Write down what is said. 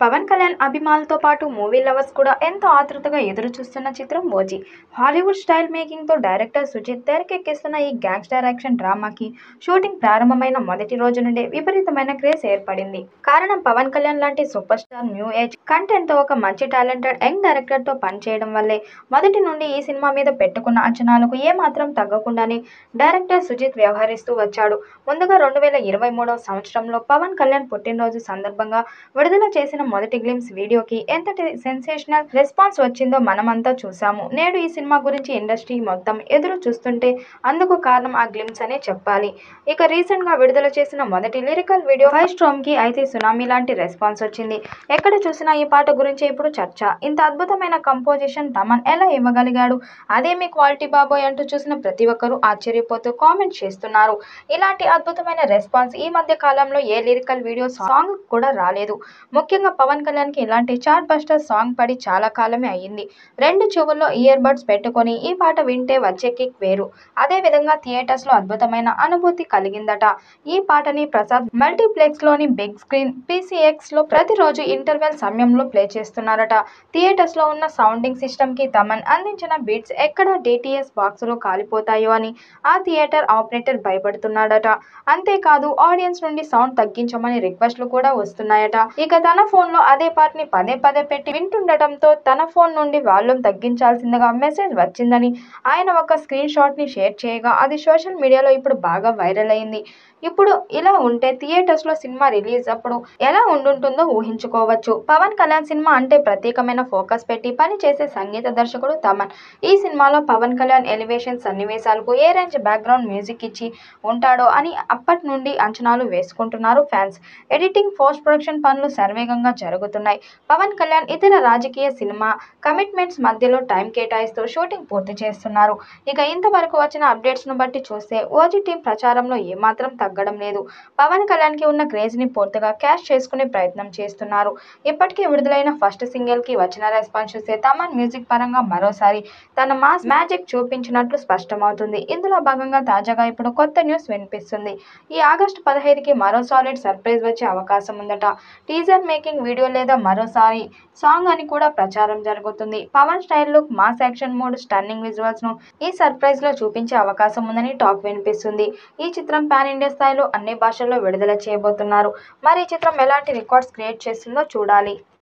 పవన్ కళ్యాణ్ అభిమానులతో పాటు movie lovers కూడా ఎంతో ఆతృతగా ఎదురు చూస్తున్న చిత్రం ఓజీ. హాలీవుడ్ స్టైల్ మేకింగ్తో డైరెక్టర్ సుజిత్ తెరకెక్కిస్తున్న ఈ గ్యాంగ్స్టర్ యాక్షన్ డ్రామాకి షూటింగ్ ప్రారంభమైన మొదటి రోజు నుండే విపరీతమైన క్రేజ్ ఏర్పడింది. కారణం పవన్ కళ్యాణ్ లాంటి సూపర్ స్టార్ న్యూ ఏజ్ కంటెంట్తో ఒక మంచి టాలెంటెడ్ యంగ్ డైరెక్టర్తో పనిచేయడం వల్లే. మొదటి నుండి ఈ సినిమా మీద పెట్టుకున్న అంచనాలకు ఏమాత్రం తగ్గకుండానే డైరెక్టర్ సుజిత్ వ్యవహరిస్తూ వచ్చాడు. ముందుగా 2023వ సంవత్సరంలో పవన్ కళ్యాణ్ పుట్టినరోజు సందర్భంగా విడుదల చేసిన మొదటి గ్లింప్స్ వీడియోకి ఎంతటి సెన్సేషనల్ రెస్పాన్స్ వచ్చిందో మనమంతా చూసాము. నేడు ఈ సినిమా గురించి ఇండస్ట్రీ మొత్తం ఎదురు చూస్తుంటే అందుకు కారణం ఆ గ్లింప్స్ అనే చెప్పాలి. ఇక రీసెంట్ గా విడుదల చేసిన మొదటి లిరికల్ వీడియో ఫైర్ స్ట్రామ్ కి అయితే సునామీ లాంటి రెస్పాన్స్ వచ్చింది. ఎక్కడ చూసినా ఈ పాట గురించి ఇప్పుడు చర్చ. ఇంత అద్భుతమైన కంపోజిషన్ తమన్ ఎలా ఇవ్వగలిగాడు, అదేమి క్వాలిటీ బాబోయ్ అంటూ చూసిన ప్రతి ఒక్కరూ ఆశ్చర్యపోతూ కామెంట్ చేస్తున్నారు. ఇలాంటి అద్భుతమైన రెస్పాన్స్ ఈ మధ్య కాలంలో ఏ లిరికల్ వీడియో సాంగ్ కూడా రాలేదు. ముఖ్యంగా పవన్ కళ్యాణ్ కి ఇలాంటి చార్ట్ బస్టర్ సాంగ్ పడి చాలా కాలమే అయ్యింది. రెండు చెవుల్లో ఇయర్ బడ్స్ పెట్టుకొని ఈ పాట వింటే వచ్చే కిక్ వేరు. అదే విధంగా థియేటర్స్ లో అద్భుతమైన అనుభూతి కలిగిందట. ఈ పాటని ప్రసాద్ మల్టీప్లెక్స్ లోని బిగ్ స్క్రీన్ PCX లో ప్రతిరోజు ఇంటర్వెల్ సమయంలో ప్లే చేస్తున్నారట. థియేటర్స్ లో ఉన్న సౌండింగ్ సిస్టమ్ కి తమన్ అందించిన బీట్స్ ఎక్కడ DTS బాక్సులో కాలిపోతాయో అని ఆ థియేటర్ ఆపరేటర్ భయపడుతున్నాడట. అంతేకాదు ఆడియన్స్ నుండి సౌండ్ తగ్గించమని రిక్వెస్ట్లు కూడా వస్తున్నాయట. ఇక తన ఫోన్ లో అదే పాటని పదే పదే పెట్టి వింటుండటంతో తన ఫోన్ నుండి వాల్యూమ్ తగ్గించాల్సిందిగా మెసేజ్ వచ్చిందని ఆయన ఒక స్క్రీన్ షాట్ ని షేర్ చేయగా అది సోషల్ మీడియాలో ఇప్పుడు బాగా వైరల్ అయింది. ఇప్పుడు ఇలా ఉంటే థియేటర్స్ లో సినిమా రిలీజ్ అప్పుడు ఎలా ఉంటుందో ఊహించుకోవచ్చు. పవన్ కళ్యాణ్ సినిమా అంటే ప్రత్యేకమైన ఫోకస్ పెట్టి పని చేసే సంగీత దర్శకుడు తమన్. ఈ సినిమాలో పవన్ కళ్యాణ్ ఎలివేషన్ సన్నివేశాలకు ఏ రేంజ్ బ్యాక్గ్రౌండ్ మ్యూజిక్ ఇచ్చి ఉంటాడో అని అప్పటి నుండి అంచనాలు వేసుకుంటున్నారు ఫ్యాన్స్. ఎడిటింగ్, పోస్ట్ ప్రొడక్షన్ పనులు శరవేగంగా జరుగుతున్నాయి. పవన్ కళ్యాణ్ ఇతర రాజకీయ సినిమా కమిట్మెంట్స్ మధ్యలో టైం కేటాయిస్తూ షూటింగ్ పూర్తి చేస్తున్నారు. ఇక ఇంతవరకు వచ్చిన అప్డేట్స్ ను బట్టి చూస్తే ఓజీ టీం ప్రచారంలో ఏమాత్రం తగ్గడం లేదు. పవన్ కళ్యాణ్ కి ఉన్న క్రేజ్ ని పూర్తిగా క్యాష్ చేసుకునే ప్రయత్నం చేస్తున్నారు. ఇప్పటికే విడుదలైన ఫస్ట్ సింగిల్ కి వచ్చిన రెస్పాన్స్ చూస్తే తమన్ మ్యూజిక్ పరంగా మరోసారి తన మాస్ మ్యాజిక్ చూపించినట్లు స్పష్టమవుతుంది. ఇందులో భాగంగా తాజాగా ఇప్పుడు కొత్త న్యూస్ వినిపిస్తుంది. ఈ ఆగస్టు 15కి మరో సాలిడ్ సర్ప్రైజ్ వచ్చే అవకాశం ఉందట. టీజర్ మేకింగ్ వీడియో లేదా మరోసారి సాంగ్ అని కూడా ప్రచారం జరుగుతుంది. Pavan style look, mass action mode, stunning visuals ను ఈ సర్ప్రైజ్ లో చూపించే అవకాశం ఉందని టాక్ వినిపిస్తుంది. ఈ చిత్రం పాన్ ఇండియా స్థాయిలో అన్ని భాషల్లో విడుదల చేయబోతున్నారు. మరి ఈ చిత్రం ఎలాంటి రికార్డ్స్ క్రియేట్ చేస్తుందో చూడాలి.